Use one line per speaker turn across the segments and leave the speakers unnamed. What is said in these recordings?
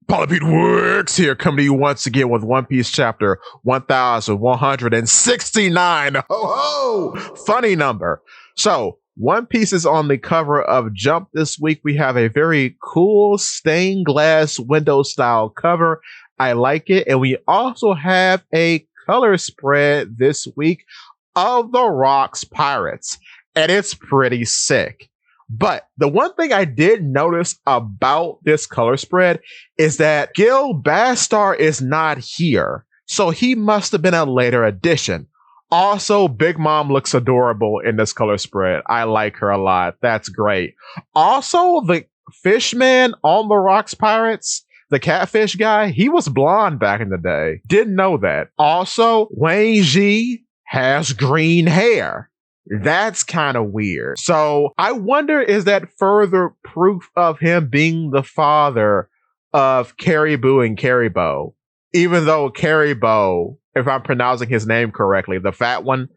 Polypede Works here, coming to you once again with One Piece chapter 1169. Ho ho! Funny number. So, One Piece is on the cover of Jump this week. We have a very cool stained glass window style cover. I like it. And we also have a color spread this week of the Loki'S Pirates. And it's pretty sick. But the one thing I did notice about this color spread is that Gil Bastar is not here. So he must have been a later addition. Also, Big Mom looks adorable in this color spread. I like her a lot. That's great. Also, the fishman on the Loki'S Pirates, the catfish guy, he was blonde back in the day. Didn't know that. Also, Wang Ji has green hair. That's kind of weird. So I wonder, is that further proof of him being the father of Caribou and Caribou? Even though Caribou, if I'm pronouncing his name correctly, the fat one,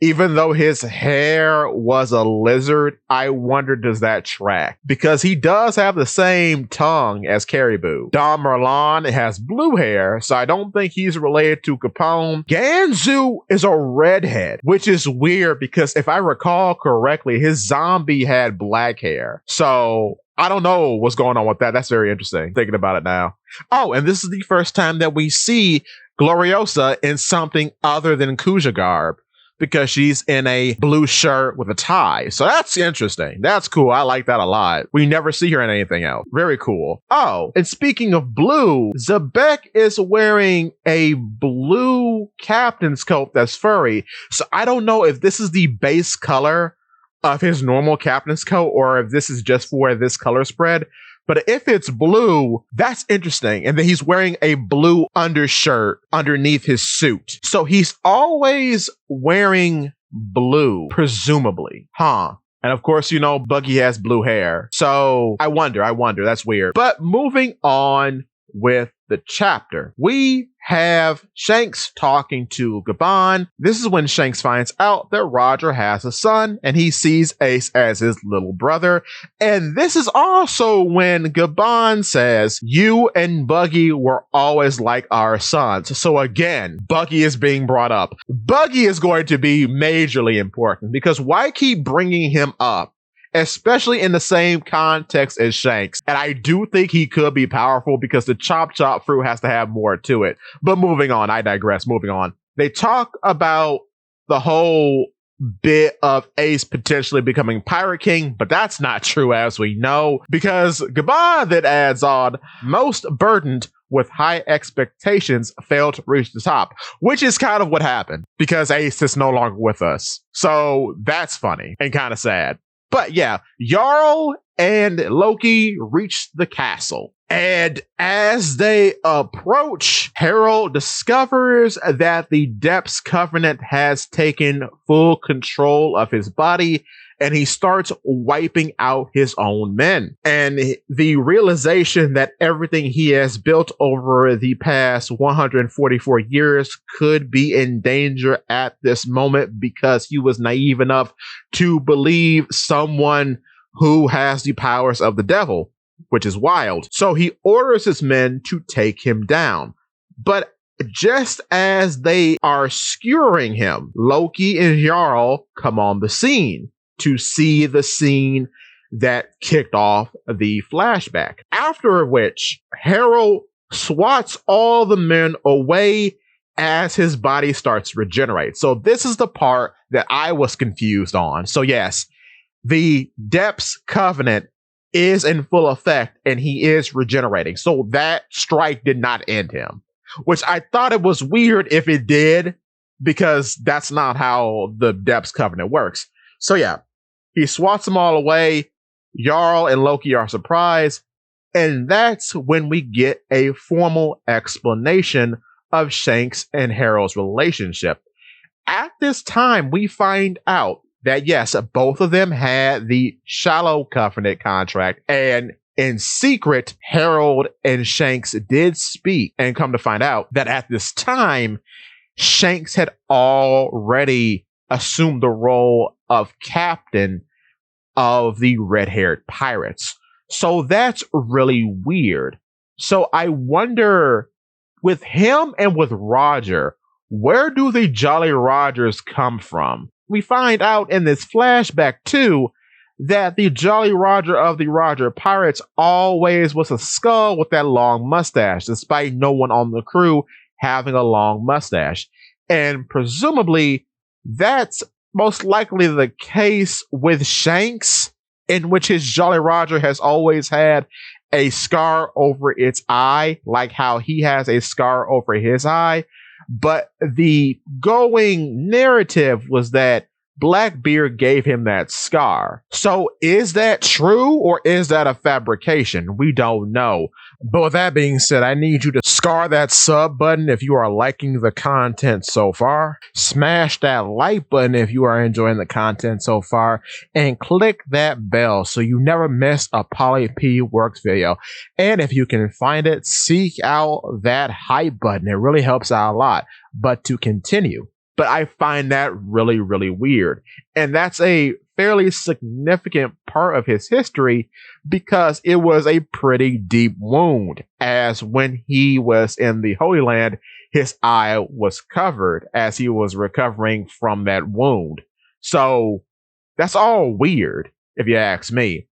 even though his hair was a lizard, I wonder, does that track? Because he does have the same tongue as Caribou. Don Merlon has blue hair, so I don't think he's related to Capone. Ganzu is a redhead, which is weird because if I recall correctly, his zombie had black hair. So I don't know what's going on with that. That's very interesting, thinking about it now. Oh, and this is the first time that we see Gloriosa in something other than Kuja garb, because she's in a blue shirt with a tie. So that's interesting. That's cool. I like that a lot. We never see her in anything else. Very cool. Oh, and speaking of blue, Zebek is wearing a blue captain's coat that's furry. So I don't know if this is the base color of his normal captain's coat or if this is just for this color spread. But if it's blue, that's interesting. And then he's wearing a blue undershirt underneath his suit. So he's always wearing blue, presumably. Huh. And of course, you know, Buggy has blue hair. So I wonder. That's weird. But moving on with the chapter, we have Shanks talking to Gabon. This is when Shanks finds out that Roger has a son and he sees Ace as his little brother. And this is also when Gabon says, "You and Buggy were always like our sons." So again, Buggy is being brought up. Buggy is going to be majorly important because why keep bringing him up? Especially in the same context as Shanks. And I do think he could be powerful because the Chop Chop fruit has to have more to it. But moving on, I digress. Moving on. They talk about the whole bit of Ace potentially becoming Pirate King, but that's not true as we know, because Gabon then adds on, "Most burdened with high expectations failed to reach the top," which is kind of what happened because Ace is no longer with us. So that's funny and kind of sad. But yeah, Jarl and Loki reach the castle. And as they approach, Harold discovers that the Depths Covenant has taken full control of his body, and he starts wiping out his own men. And the realization that everything he has built over the past 144 years could be in danger at this moment because he was naive enough to believe someone who has the powers of the devil, which is wild. So he orders his men to take him down. But just as they are skewering him, Loki and Jarl come on the scene to see the scene that kicked off the flashback. After which, Harold swats all the men away as his body starts to regenerate. So this is the part that I was confused on. So yes, the Depths Covenant is in full effect and he is regenerating. So that strike did not end him, which I thought it was weird if it did, because that's not how the Depths Covenant works. So yeah, he swats them all away. Jarl and Loki are surprised. And that's when we get a formal explanation of Shanks and Harold's relationship. At this time, we find out that yes, both of them had the Shallow Covenant contract, and in secret, Harold and Shanks did speak, and come to find out that at this time, Shanks had already assumed the role of captain of the red-haired pirates. So that's really weird. So I wonder, with him and with Roger, where do the Jolly Rogers come from? We find out in this flashback too that the Jolly Roger of the Roger Pirates always was a skull with that long mustache, despite no one on the crew having a long mustache. And presumably, that's most likely the case with Shanks, in which his Jolly Roger has always had a scar over its eye, like how he has a scar over his eye. But the going narrative was that Blackbeard gave him that scar. So is that true or is that a fabrication? We don't know. But with that being said, I need you to scar that sub button if you are liking the content so far. Smash that like button if you are enjoying the content so far. And click that bell so you never miss a Polly P Works video. And if you can find it, seek out that hype button. It really helps out a lot. But to continue. But I find that really, really weird. And that's a fairly significant part of his history because it was a pretty deep wound. As when he was in the Holy Land, his eye was covered as he was recovering from that wound. So that's all weird, if you ask me.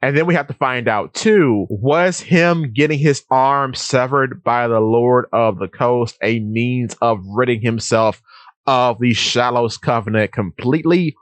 And then we have to find out too, was him getting his arm severed by the Lord of the Coast a means of ridding himself of the Shallows Covenant completely,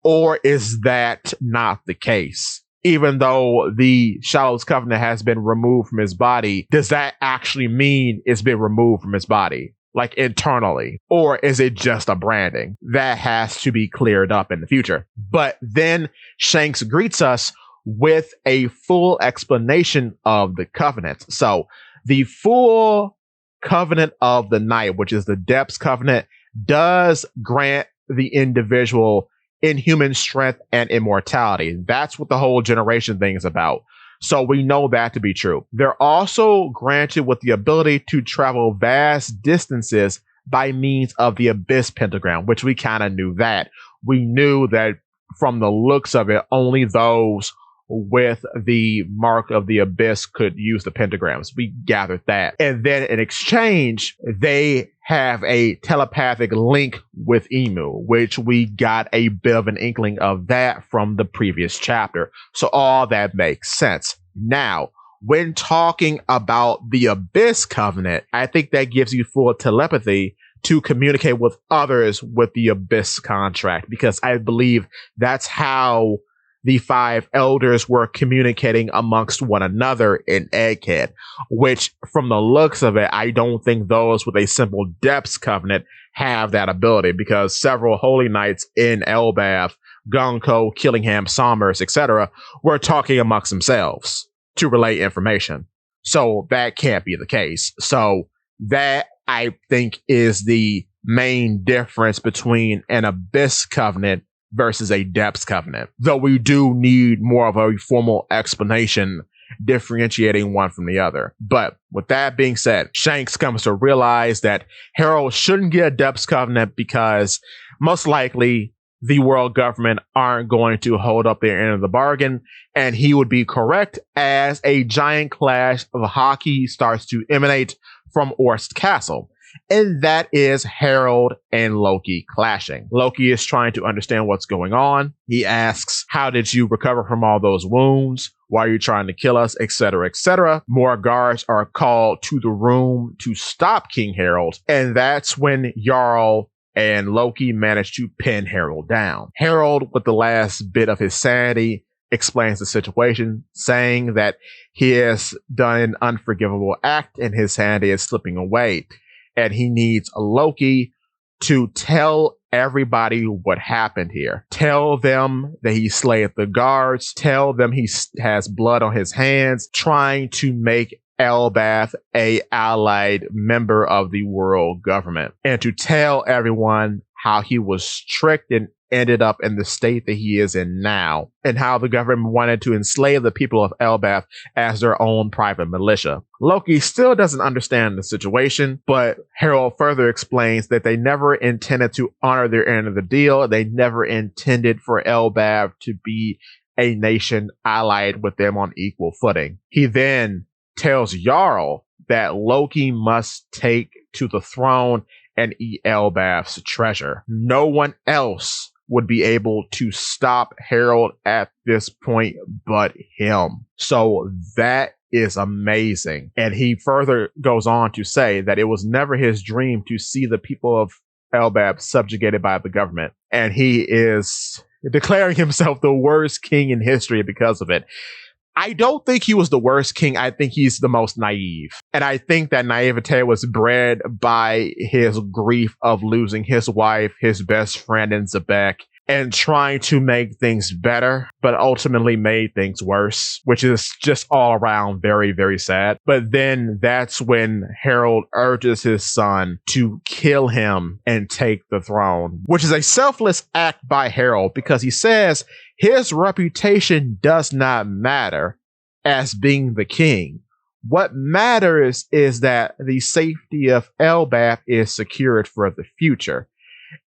or is that not the case? Even though the Shallows Covenant has been removed from his body, does that actually mean it's been removed from his body? Like internally? Or is it just a branding? That has to be cleared up in the future. But then Shanks greets us with a full explanation of the covenant. So the full covenant of the night, which is the Depths Covenant, does grant the individual inhuman strength and immortality. That's what the whole generation thing is about. So we know that to be true. They're also granted with the ability to travel vast distances by means of the Abyss Pentagram, which we kind of knew that. We knew that from the looks of it, only those with the mark of the Abyss could use the pentagrams. We gathered that. And then in exchange, they have a telepathic link with Emu, which we got a bit of an inkling of that from the previous chapter. So all that makes sense. Now, when talking about the Abyss Covenant, I think that gives you full telepathy to communicate with others with the Abyss contract, because I believe that's how the five elders were communicating amongst one another in Egghead, which from the looks of it, I don't think those with a simple Depths Covenant have that ability, because several Holy Knights in Elbaf, Gunko, Killingham, Somers, etc., were talking amongst themselves to relay information. So that can't be the case. So that, I think, is the main difference between an Abyss Covenant versus a Depths Covenant. Though we do need more of a formal explanation differentiating one from the other. But with that being said, Shanks comes to realize that Harold shouldn't get a Depths Covenant because most likely the world government aren't going to hold up their end of the bargain, and he would be correct as a giant clash of hockey starts to emanate from Orst Castle. And that is Harold and Loki clashing. Loki is trying to understand what's going on. He asks, how did you recover from all those wounds? Why are you trying to kill us? Etc., etc. More guards are called to the room to stop King Harold. And that's when Jarl and Loki manage to pin Harold down. Harold, with the last bit of his sanity, explains the situation, saying that he has done an unforgivable act and his sanity is slipping away. And he needs Loki to tell everybody what happened here. Tell them that he slayed the guards. Tell them he has blood on his hands, trying to make Elbaf a allied member of the world government. And to tell everyone how he was tricked and ended up in the state that he is in now, and how the government wanted to enslave the people of Elbaf as their own private militia. Loki still doesn't understand the situation, but Harold further explains that they never intended to honor their end of the deal. They never intended for Elbaf to be a nation allied with them on equal footing. He then tells Jarl that Loki must take to the throne and eat Elbaf's treasure. No one else would be able to stop Harold at this point but him. So that is amazing. And he further goes on to say that it was never his dream to see the people of Elbaf subjugated by the government. And he is declaring himself the worst king in history because of it. I don't think he was the worst king. I think he's the most naive. And I think that naivete was bred by his grief of losing his wife, his best friend in Zebek, and trying to make things better, but ultimately made things worse, which is just all around very, very sad. But then that's when Harold urges his son to kill him and take the throne, which is a selfless act by Harold because he says his reputation does not matter as being the king. What matters is that the safety of Elbaf is secured for the future.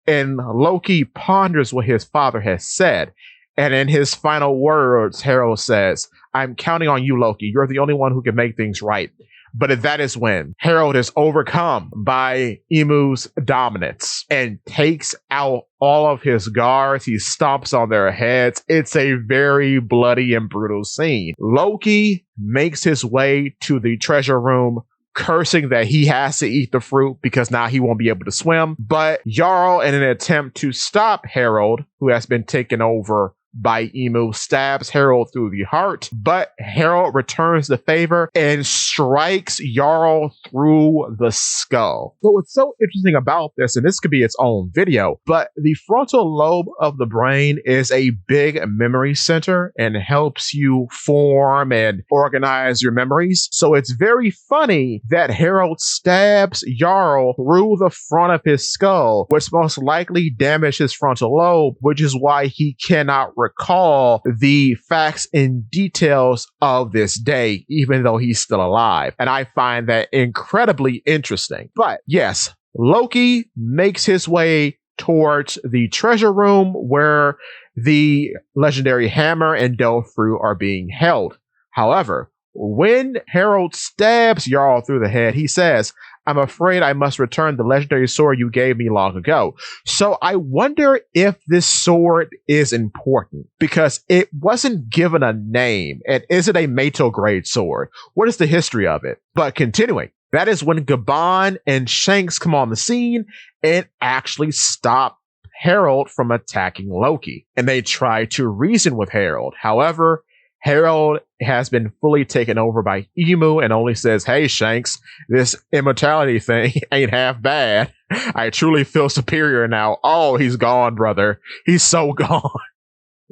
And Loki ponders what his father has said. And in his final words, Harold says, "I'm counting on you, Loki. You're the only one who can make things right." But that is when Harold is overcome by Emu's dominance and takes out all of his guards. He stomps on their heads. It's a very bloody and brutal scene. Loki makes his way to the treasure room, cursing that he has to eat the fruit because now he won't be able to swim. But Jarl, in an attempt to stop Harold, who has been taken over by Emu, stabs Harold through the heart, but Harold returns the favor and strikes Jarl through the skull. But what's so interesting about this, and this could be its own video, but the frontal lobe of the brain is a big memory center and helps you form and organize your memories. So it's very funny that Harold stabs Jarl through the front of his skull, which most likely damaged his frontal lobe, which is why he cannot recall the facts and details of this day, even though he's still alive. And I find that incredibly interesting. But yes, Loki makes his way towards the treasure room where the legendary hammer and Delfru are being held. However, when Harold stabs Jarl through the head, he says, "I'm afraid I must return the legendary sword you gave me long ago." So I wonder if this sword is important because it wasn't given a name. And is it a Mato grade sword? What is the history of it? But continuing, that is when Gabon and Shanks come on the scene and actually stop Harold from attacking Loki. And they try to reason with Harold. However, Harold has been fully taken over by Emu and only says, "Hey, Shanks, this immortality thing ain't half bad. I truly feel superior now." Oh, he's gone, brother. He's so gone.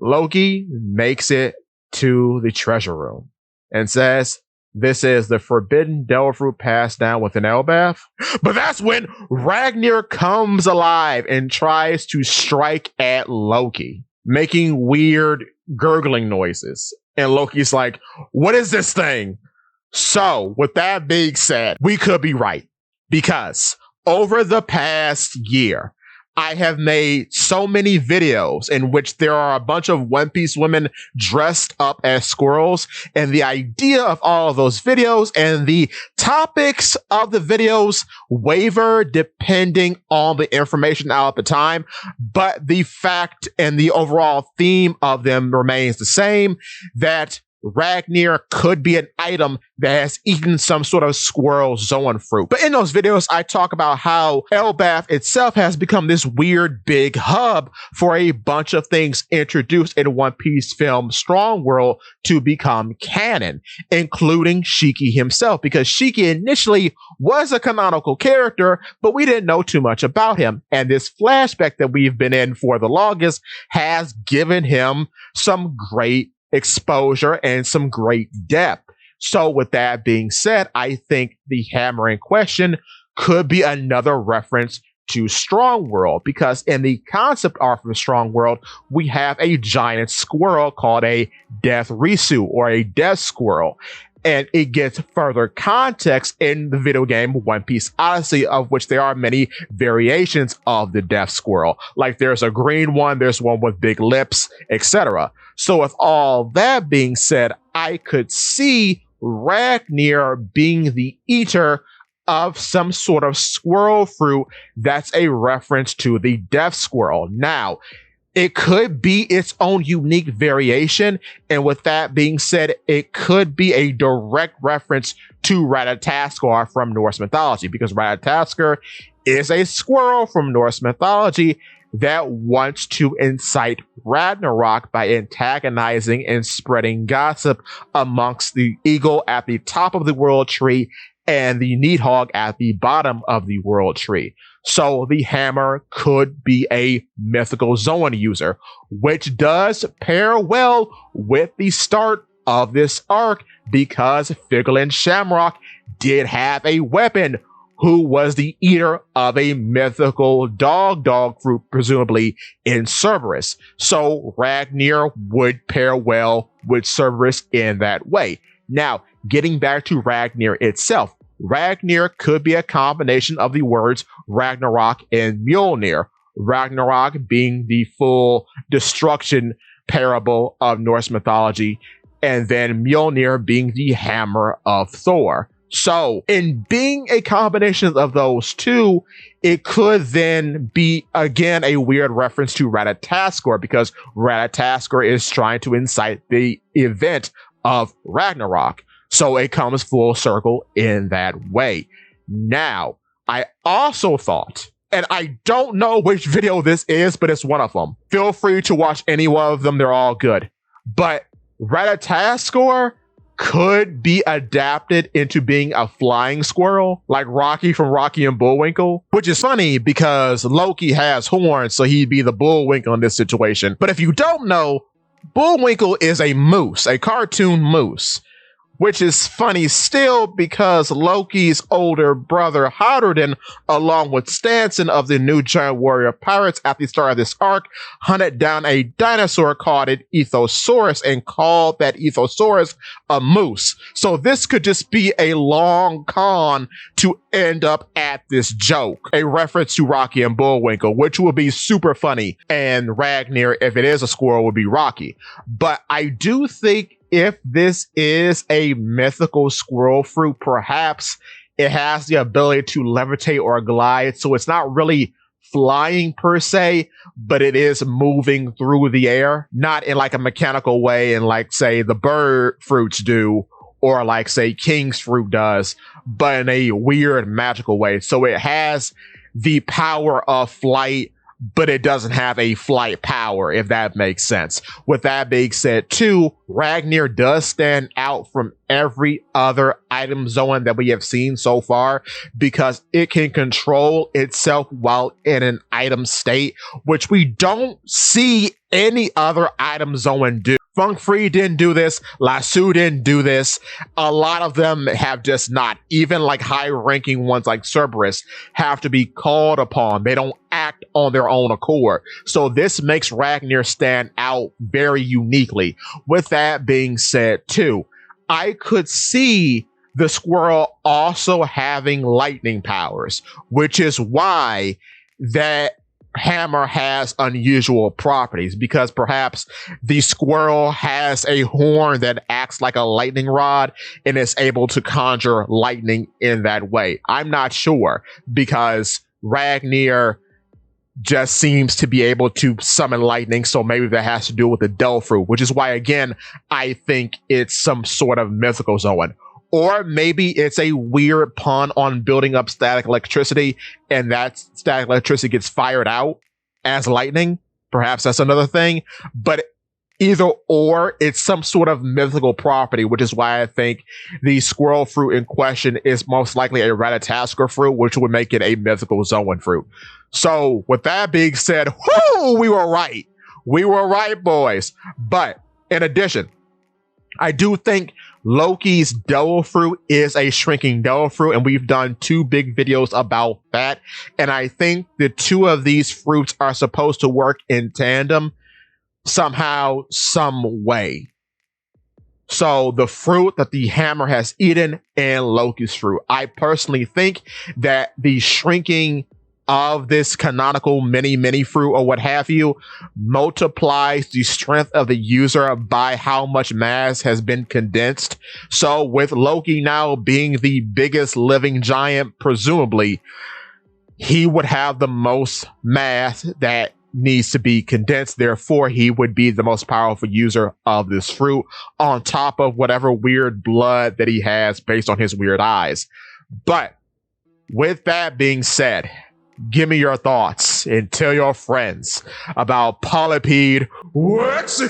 Loki makes it to the treasure room and says, "This is the forbidden Delfru passed down within Elbaf." But that's when Ragnar comes alive and tries to strike at Loki, making weird gurgling noises. And Loki's like, "What is this thing?" So, with that being said, we could be right. Because over the past year, I have made so many videos in which there are a bunch of One Piece women dressed up as squirrels. And the idea of all of those videos and the topics of the videos waver depending on the information out at the time. But the fact and the overall theme of them remains the same, that Ragnar could be an item that has eaten some sort of squirrel zoan fruit. But in those videos, I talk about how Elbaf itself has become this weird big hub for a bunch of things introduced in One Piece film Strong World to become canon, including Shiki himself, because Shiki initially was a canonical character, but we didn't know too much about him. And this flashback that we've been in for the longest has given him some great exposure and some great depth. So with that being said, I think the hammer in question could be another reference to Strong World, because in the concept art for Strong World, we have a giant squirrel called a Death Risu, or a Death Squirrel. And it gets further context in the video game One Piece Odyssey, of which there are many variations of the Death Squirrel. Like there's a green one, there's one with big lips, etc. So with all that being said, I could see Ragnir being the eater of some sort of squirrel fruit that's a reference to the death squirrel. Now, it could be its own unique variation, and with that being said, it could be a direct reference to Ratatoskr from Norse mythology, because Ratatoskr is a squirrel from Norse mythology that wants to incite Ragnarok by antagonizing and spreading gossip amongst the eagle at the top of the world tree and the Needhog at the bottom of the world tree. So the hammer could be a mythical Zoan user, which does pair well with the start of this arc, because Figlin Shamrock did have a weapon who was the eater of a mythical dog fruit, presumably in Cerberus. So Ragnir would pair well with Cerberus in that way. Now, getting back to Ragnir itself, Ragnir could be a combination of the words Ragnarok and Mjolnir. Ragnarok being the full destruction parable of Norse mythology, and then Mjolnir being the hammer of Thor. So, in being a combination of those two, it could then be, again, a weird reference to Ratatoskr, because Ratatoskr is trying to incite the event of Ragnarok. So it comes full circle in that way. Now, I also thought, and I don't know which video this is, but it's one of them. Feel free to watch any one of them. They're all good. But Ratatoskr could be adapted into being a flying squirrel, like Rocky from Rocky and Bullwinkle, which is funny because Loki has horns, so he'd be the Bullwinkle in this situation. But if you don't know, Bullwinkle is a moose, a cartoon moose, which is funny still because Loki's older brother Halfdan, along with Stanson of the New Giant Warrior Pirates at the start of this arc, hunted down a dinosaur called an Ethosaurus and called that Ethosaurus a moose. So this could just be a long con to end up at this joke, a reference to Rocky and Bullwinkle, which will be super funny. And Ragnir, if it is a squirrel, would be Rocky. But I do think if this is a mythical squirrel fruit, perhaps it has the ability to levitate or glide. So it's not really flying per se, but it is moving through the air, not in like a mechanical way, and like, say, the bird fruits do, or like, say, King's fruit does, but in a weird magical way. So it has the power of flight, but it doesn't have a flight power, if that makes sense. With that being said, too, Ragnir does stand out from every other item zone that we have seen so far, because it can control itself while in an item state, which we don't see any other item zone do. Funk Free didn't do this. Lasso didn't do this. A lot of them have just not. Even like high-ranking ones like Cerberus have to be called upon. They don't act on their own accord. So this makes Ragnir stand out very uniquely. With that being said, too, I could see the squirrel also having lightning powers, which is why that hammer has unusual properties, because perhaps the squirrel has a horn that acts like a lightning rod and is able to conjure lightning in that way. I'm not sure, because Ragnir just seems to be able to summon lightning, so maybe that has to do with the Del Fruit, which is why, again, I think it's some sort of mythical zone. Or maybe it's a weird pun on building up static electricity, and that static electricity gets fired out as lightning. Perhaps that's another thing. But either or, it's some sort of mythical property, which is why I think the squirrel fruit in question is most likely a Ratatoskr fruit, which would make it a mythical Zoan fruit. So with that being said, whoo, we were right. We were right, boys. But in addition, I do think Loki's devil fruit is a shrinking devil fruit, and we've done 2 big videos about that. And I think the 2 of these fruits are supposed to work in tandem somehow, some way. So the fruit that the hammer has eaten and Loki's fruit. I personally think that the shrinking of this canonical mini fruit or what have you multiplies the strength of the user by how much mass has been condensed. So with Loki now being the biggest living giant, presumably, he would have the most mass that needs to be condensed. Therefore, he would be the most powerful user of this fruit on top of whatever weird blood that he has based on his weird eyes. But with that being said, give me your thoughts and tell your friends about Polypede Waxy.